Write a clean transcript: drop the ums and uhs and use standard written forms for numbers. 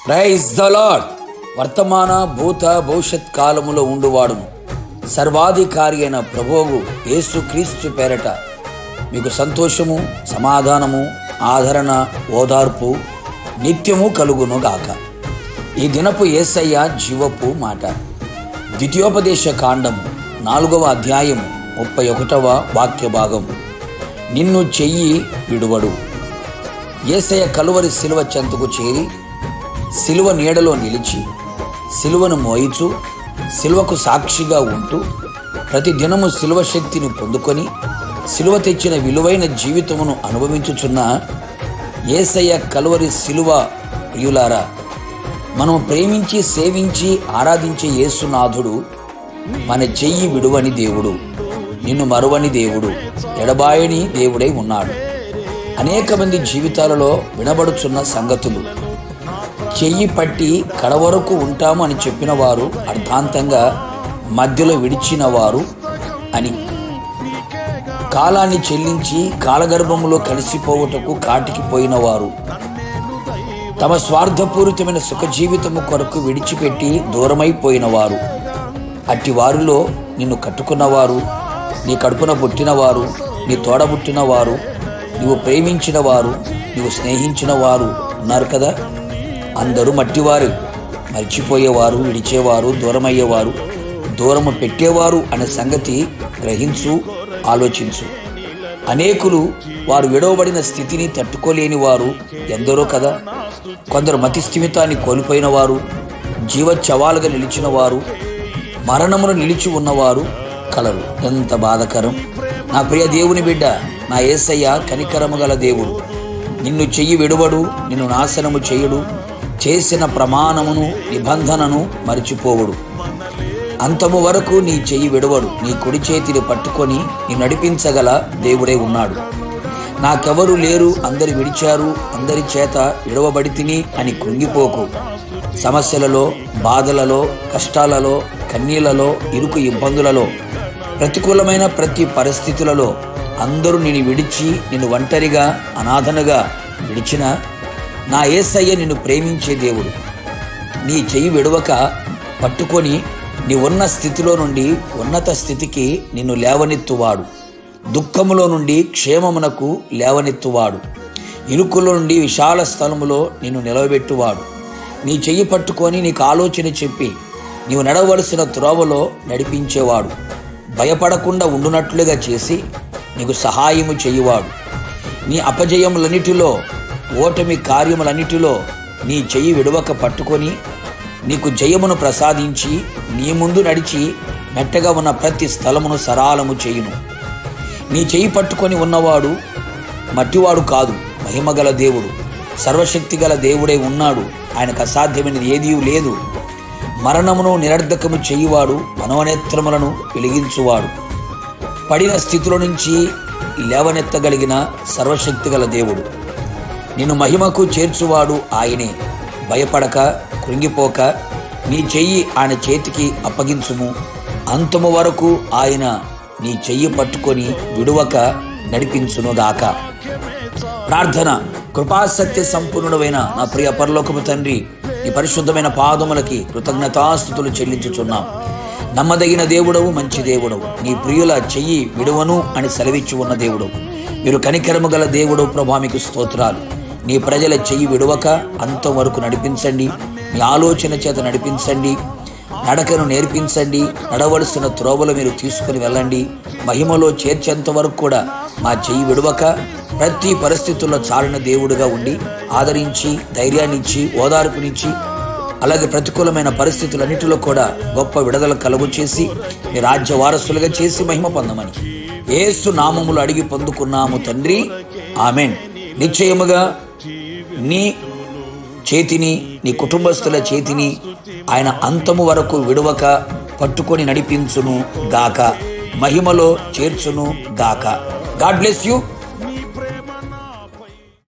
Praise the lord. వర్తమాన భూత భవిష్యత్ కాలములో ఉండువాడును సర్వాధికారి అయిన ప్రభువు యేసుక్రీస్తు పేరట మీకు సంతోషము, సమాధానము, ఆదరణ, ఓదార్పు నిత్యము కలుగును గాక. ఈ దినపు యేసయ్య జీవపు మాట. ద్వితీయోపదేశ కాండము 4వ అధ్యాయము 31వ వాక్య భాగం. నిన్ను చెయ్యి విడువడు. యేసయ్య కలువరి శిలువ చెంతకు చేరి శిలువ నీడలో నిలిచి శిలువను మోయిచు శిలువకు సాక్షిగా ఉంటూ ప్రతి దినము శిలువ శక్తిని పొందుకొని శిలువ తెచ్చిన విలువైన జీవితమును అనుభవించుచున్న యేసయ్య కలువరి శిలువ ప్రియులారా, మనము ప్రేమించి సేవించి ఆరాధించే యేసునాథుడు మన చెయ్యి విడువని దేవుడు, నిన్ను మరువని దేవుడు, ఎడబాయని దేవుడై ఉన్నాడు. అనేక మంది జీవితాలలో వినబడుచున్న సంగతులు, చెయ్యి పట్టి కడవరకు ఉంటాము అని చెప్పిన వారు అర్థాంతంగా మధ్యలో విడిచిన వారు అని, కాలాన్ని చెల్లించి కాలగర్భములో కలిసిపోవుటకు కాటికి పోయిన వారు, తమ స్వార్థపూరితమైన సుఖ జీవితము కొరకు విడిచిపెట్టి దూరమైపోయిన వారు, అట్టి వారిలో నిన్ను కట్టుకున్నవారు, నీ కడుపున పుట్టినవారు, నీ తోడబుట్టిన వారు, నీవు ప్రేమించిన వారు, నీవు స్నేహించిన వారు ఉన్నారు కదా. అందరూ మట్టివారు, మర్చిపోయేవారు, విడిచేవారు, దూరమయ్యేవారు, దూరము పెట్టేవారు అనే సంగతి గ్రహించు, ఆలోచించు. అనేకులు వారు విడవబడిన స్థితిని తట్టుకోలేని వారు ఎందరో కదా. కొందరు మతి స్థిమితాన్ని కోల్పోయిన వారు, జీవచ్చవాలుగా నిలిచిన వారు, మరణమును నిలిచి ఉన్నవారు కలరు. ఎంత బాధకరం! నా ప్రియ దేవుని బిడ్డ, నా యేసయ్య కనికరము గల దేవుడు. నిన్ను చెయ్యి విడువడు, నిన్ను నాశనము చేయుడు, చేసిన ప్రమాణమును నిబంధనను మరిచిపోవుడు. అంతము వరకు నీ చెయ్యి విడవడు, నీ కుడి చేతిని పట్టుకొని నీ నడిపించగల దేవుడై ఉన్నాడు. నాకెవరు లేరు, అందరు విడిచారు, అందరి చేత విడవబడి తిని అని కృంగిపోకు. సమస్యలలో, బాధలలో, కష్టాలలో, కన్నీళ్లలో, ఇరుకు ఇబ్బందులలో, ప్రతికూలమైన ప్రతి పరిస్థితులలో అందరూ నిన్ను విడిచి నిన్ను ఒంటరిగా అనాథనగా విడిచిన నా యేసయ్య నిన్ను ప్రేమించే దేవుడు. నీ చెయ్యి విడవక పట్టుకొని నీ ఉన్న స్థితిలో నుండి ఉన్నత స్థితికి నిన్ను లేవనెత్తువాడు. దుఃఖములో నుండి క్షేమమునకు లేవనెత్తువాడు. ఇరుకులో నుండి విశాల స్థలములో నిన్ను నిలవబెట్టువాడు. నీ చెయ్యి పట్టుకొని నీకు ఆలోచన చెప్పి నీవు నడవలసిన త్రోవలో నడిపించేవాడు. భయపడకుండా ఉండునట్లుగా చేసి నీకు సహాయము చేయువాడు. నీ అపజయములన్నిటిలో, ఓటమి కార్యములన్నిటిలో నీ చెయ్యి విడవక పట్టుకొని నీకు జయమును ప్రసాదించి నీ ముందు నడిచి మెట్టగా ఉన్న ప్రతి స్థలమును సరాలము చేయును. నీ చెయ్యి పట్టుకొని ఉన్నవాడు మట్టివాడు కాదు, మహిమగల దేవుడు, సర్వశక్తి గల దేవుడై ఉన్నాడు. ఆయనకు అసాధ్యమైనది ఏదీ లేదు. మరణమును నిరర్ధకము చేయువాడు, మనోనేత్రములను వెలిగించువాడు. పడిన స్థితిలో నుంచి లేవనెత్తగలిగిన సర్వశక్తి గల దేవుడు. నిన్ను మహిమకు చేర్చువాడు ఆయనే. భయపడక, కృంగిపోక నీ చెయ్యి ఆయన చేతికి అప్పగించుము. అంతము వరకు ఆయన నీ చెయ్యి పట్టుకొని విడువక నడిపించునుగాక. ప్రార్థన. కృపాసత్య సంపూర్ణుడైన నా ప్రియ పరలోకపు తండ్రి, నీ పరిశుద్ధమైన పాదములకి కృతజ్ఞతాస్తుతులు చెల్లించుచున్నాం. నమ్మదగిన దేవుడవు, మంచి దేవుడవు, నీ ప్రియుల చెయ్యి విడువను అని సెలవిచ్చి ఉన్న దేవుడవు. మీరు కనికరము గల దేవుడవు ప్రభా, మీకు స్తోత్రాలు. నీ ప్రజల చెయ్యి విడువక అంతం వరకు నడిపించండి. మీ ఆలోచన చేత నడిపించండి. నడకను నేర్పించండి. నడవలసిన త్రోవలు మీరు తీసుకుని వెళ్ళండి. మహిమలో చేర్చేంత వరకు కూడా మా చెయ్యి విడవక ప్రతి పరిస్థితుల్లో చాలిన దేవుడుగా ఉండి ఆదరించి, ధైర్యాన్నిచ్చి, ఓదార్పునిచ్చి, అలాగే ప్రతికూలమైన పరిస్థితులన్నిటిలో కూడా గొప్ప విడుదల కలుగు చేసి మీ రాజ్య వారసులుగా చేసి మహిమ పొందమని యేసు నామములు అడిగి పొందుకున్నాము తండ్రి, ఆమెన్. నిశ్చయముగా నీ చేతిని, నీ కుటుంబస్తుల చేతిని ఆయన అంతము వరకు విడవక పట్టుకొని నడిపించును గాక, మహిమలో చేర్చును గాక. God bless you.